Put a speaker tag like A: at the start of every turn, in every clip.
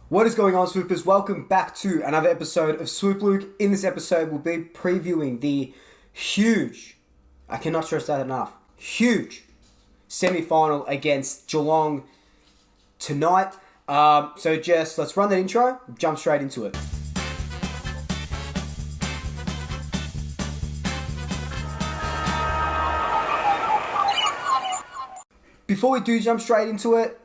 A: What is going on, Swoopers? Welcome back to another episode of Swoop Luke. In this episode, we'll be previewing the huge, I cannot stress that enough, huge semi-final against Geelong tonight. So just let's run that intro, jump straight into it. Before we do jump straight into it,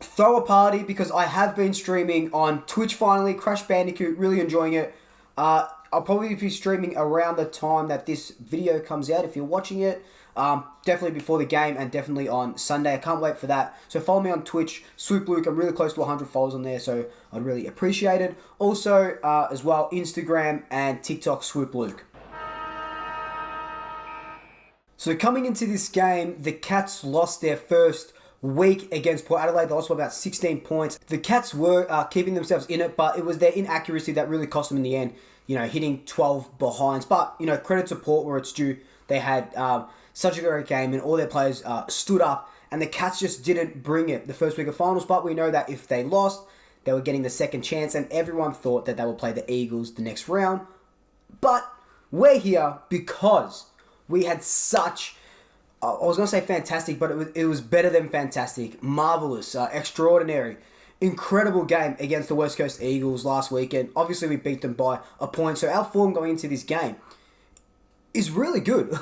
A: throw a party because I have been streaming on Twitch finally. Crash Bandicoot, really enjoying it. I'll probably be streaming around the time that this video comes out if you're watching it. Definitely before the game and definitely on Sunday. I can't wait for that. So follow me on Twitch, Swoop Luke. I'm really close to 100 followers on there, so I'd really appreciate it. Also, as well, Instagram and TikTok, Swoop Luke. So coming into this game, the Cats lost their first week against Port Adelaide. They lost by about 16 points. The Cats were keeping themselves in it, but it was their inaccuracy that really cost them in the end, hitting 12 behinds. But, credit to Port where it's due. They had such a great game and all their players stood up, and the Cats just didn't bring it the first week of finals. But we know that if they lost, they were getting the second chance, and everyone thought that they would play the Eagles the next round. But we're here because we had such, I was going to say fantastic, but it was better than fantastic, marvellous, extraordinary, incredible game against the West Coast Eagles last weekend. Obviously, we beat them by a point, so our form going into this game is really good.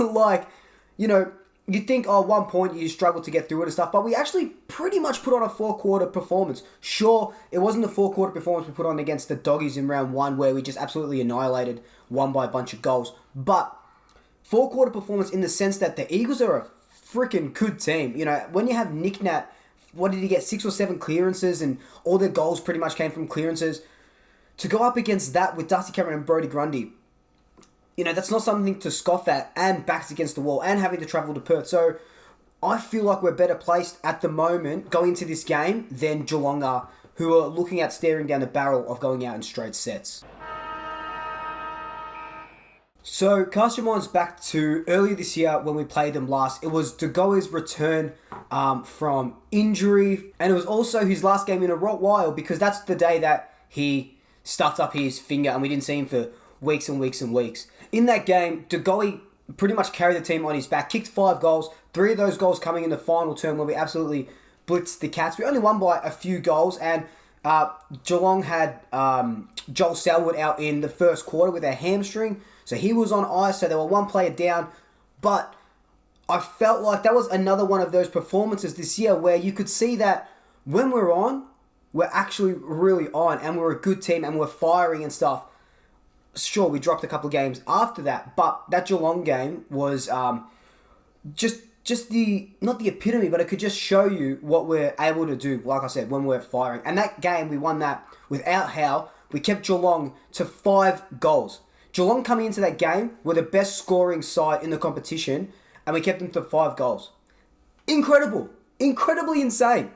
A: You think, 1 point, you struggle to get through it and stuff, but we actually pretty much put on a four-quarter performance. Sure, it wasn't the four-quarter performance we put on against the Doggies in round one where we just absolutely annihilated, won by a bunch of goals, but four-quarter performance in the sense that the Eagles are a freaking good team. When you have Nick Nat, what did he get, 6 or 7 clearances, and all their goals pretty much came from clearances. To go up against that with Dusty Cameron and Brodie Grundy, that's not something to scoff at, and backs against the wall, and having to travel to Perth. So I feel like we're better placed at the moment going into this game than Geelong are, who are looking at staring down the barrel of going out in straight sets. So, cast your minds back to earlier this year when we played them last. It was De Goey's return from injury, and it was also his last game in a while because that's the day that he stuffed up his finger and we didn't see him for weeks and weeks and weeks. In that game, De Goey pretty much carried the team on his back, kicked 5 goals, 3 of those goals coming in the final term where we absolutely blitzed the Cats. We only won by a few goals, and Geelong had Joel Selwood out in the first quarter with a hamstring. So he was on ice, so they were one player down. But I felt like that was another one of those performances this year where you could see that when we're on, we're actually really on, and we're a good team, and we're firing and stuff. Sure, we dropped a couple of games after that, but that Geelong game was just the, not the epitome, but it could just show you what we're able to do, like I said, when we're firing. And that game, we won that without Howe. We kept Geelong to 5 goals. Geelong coming into that game were the best scoring side in the competition, and we kept them to 5 goals. Incredible. Incredibly insane.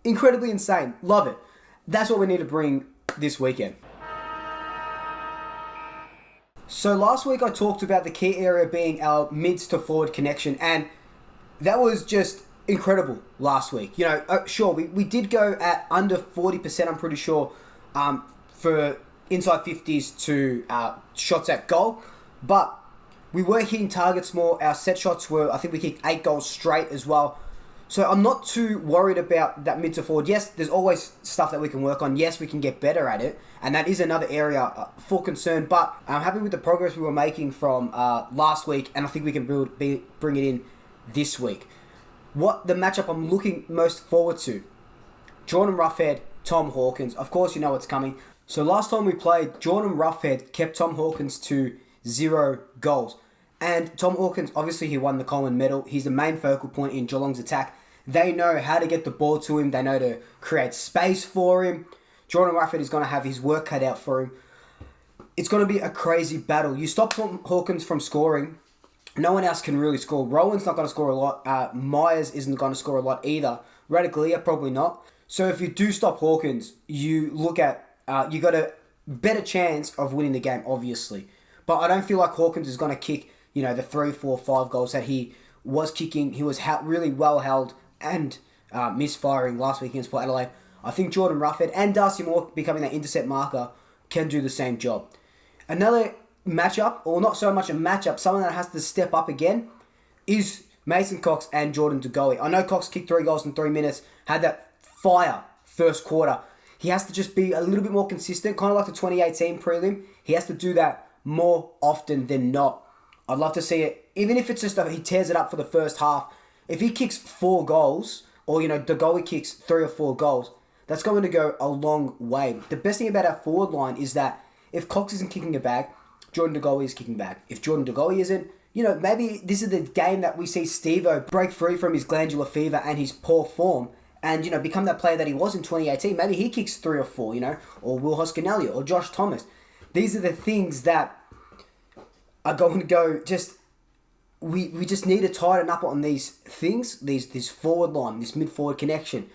A: Incredibly insane. Love it. That's what we need to bring this weekend. So last week I talked about the key area being our mids to forward connection, and that was just incredible last week. Sure, we did go at under 40%, I'm pretty sure, for inside 50s to shots at goal, but we were hitting targets more. Our set shots were, I think we kicked 8 goals straight as well. So I'm not too worried about that mid to forward. Yes, there's always stuff that we can work on. Yes, we can get better at it, and that is another area for concern, but I'm happy with the progress we were making from last week, and I think we can bring it in this week. What the matchup I'm looking most forward to, Jordan Roughhead, Tom Hawkins. Of course you know what's coming. So last time we played, Jordan Roughhead kept Tom Hawkins to 0 goals. And Tom Hawkins, obviously he won the Coleman medal. He's the main focal point in Geelong's attack. They know how to get the ball to him. They know to create space for him. Jordan Roughhead is going to have his work cut out for him. It's going to be a crazy battle. You stop Tom Hawkins from scoring, no one else can really score. Rowan's not going to score a lot. Myers isn't going to score a lot either. Radiclia, probably not. So if you do stop Hawkins, you look at you got a better chance of winning the game, obviously. But I don't feel like Hawkins is going to kick, the 3, 4, 5 goals that he was kicking. He was really well held and misfiring last week against Port Adelaide. I think Jordan Rufford and Darcy Moore becoming that intercept marker can do the same job. Another matchup, or not so much a matchup, someone that has to step up again, is Mason Cox and Jordan De Goey. I know Cox kicked 3 goals in 3 minutes, had that fire first quarter. He has to just be a little bit more consistent, kind of like the 2018 prelim. He has to do that more often than not. I'd love to see it, even if it's just he tears it up for the first half. If he kicks 4 goals, or De Goey kicks 3 or 4 goals, that's going to go a long way. The best thing about our forward line is that if Cox isn't kicking a bag, Jordan De Goey is kicking back. If Jordan De Goey isn't, maybe this is the game that we see Steve-O break free from his glandular fever and his poor form and, become that player that he was in 2018. Maybe he kicks 3 or 4, or Will Hoskinelli or Josh Thomas. These are the things that are going to go we just need to tighten up on these things, this forward line, this mid-forward connection,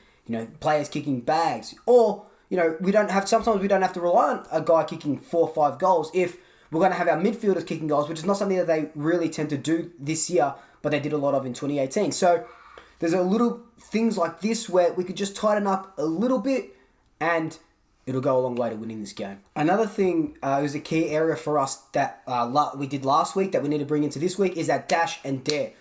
A: players kicking bags. Or, sometimes we don't have to rely on a guy kicking 4 or 5 goals if we're going to have our midfielders kicking goals, which is not something that they really tend to do this year, but they did a lot of in 2018. So there's a little things like this where we could just tighten up a little bit and it'll go a long way to winning this game. Another thing is a key area for us that we did last week that we need to bring into this week is that dash and dare.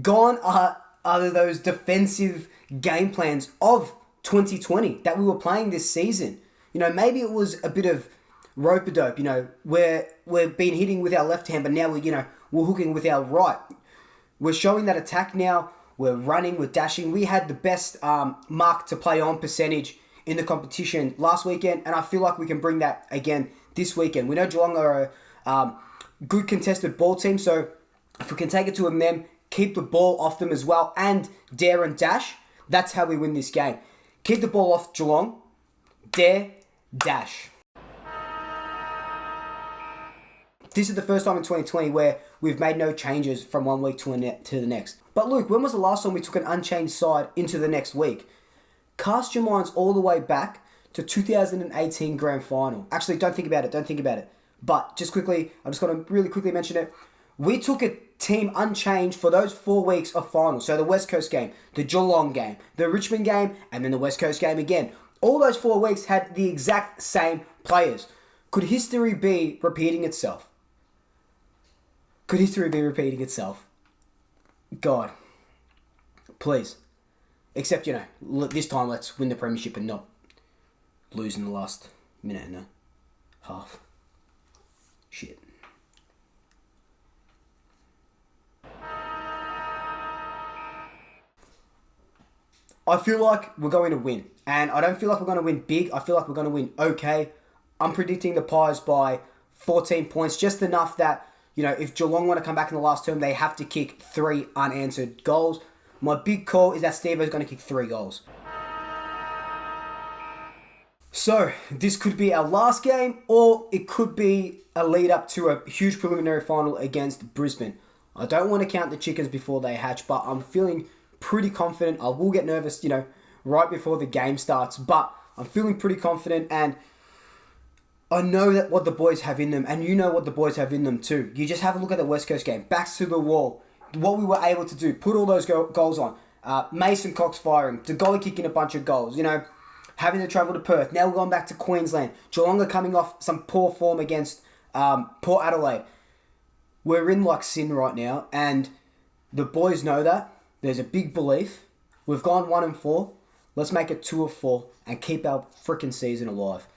A: Gone are those defensive game plans of 2020 that we were playing this season. Maybe it was a bit of rope-a-dope, where we've been hitting with our left hand, but now we're hooking with our right. We're showing that attack now. We're running, we're dashing. We had the best mark to play on percentage in the competition last weekend, and I feel like we can bring that again this weekend. We know Geelong are a good contested ball team, so if we can take it to them, keep the ball off them as well, and dare and dash, that's how we win this game. Keep the ball off Geelong, dare, dash. This is the first time in 2020 where we've made no changes from one week to the next. But Luke, when was the last time we took an unchanged side into the next week? Cast your minds all the way back to 2018 Grand Final. Actually, don't think about it. But just quickly, I'm just going to really quickly mention it. We took a team unchanged for those 4 weeks of finals. So the West Coast game, the Geelong game, the Richmond game, and then the West Coast game again. All those 4 weeks had the exact same players. Could history be repeating itself? Could history be repeating itself? God. Please. Except, this time let's win the premiership and not lose in the last minute and a half. Shit. I feel like we're going to win. And I don't feel like we're going to win big. I feel like we're going to win okay. I'm predicting the Pies by 14 points. Just enough that, if Geelong want to come back in the last term, they have to kick 3 unanswered goals. My big call is that Steve-O is going to kick 3 goals. So, this could be our last game, or it could be a lead up to a huge preliminary final against Brisbane. I don't want to count the chickens before they hatch, but I'm feeling pretty confident. I will get nervous, right before the game starts, but I'm feeling pretty confident, and I know that what the boys have in them, and you know what the boys have in them too. You just have a look at the West Coast game. Backs to the wall. What we were able to do. Put all those goals on. Mason Cox firing. De Goey kicking a bunch of goals. Having to travel to Perth. Now we're going back to Queensland. Geelong are coming off some poor form against Port Adelaide. We're in like sin right now, and the boys know that. There's a big belief. We've gone 1-4. Let's make it 2 of 4 and keep our freaking season alive.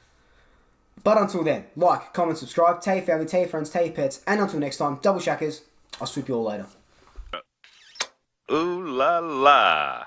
A: But until then, like, comment, subscribe, tell your family, tell your friends, tell your pets, and until next time, double shackers, I'll swoop you all later.
B: Ooh la la.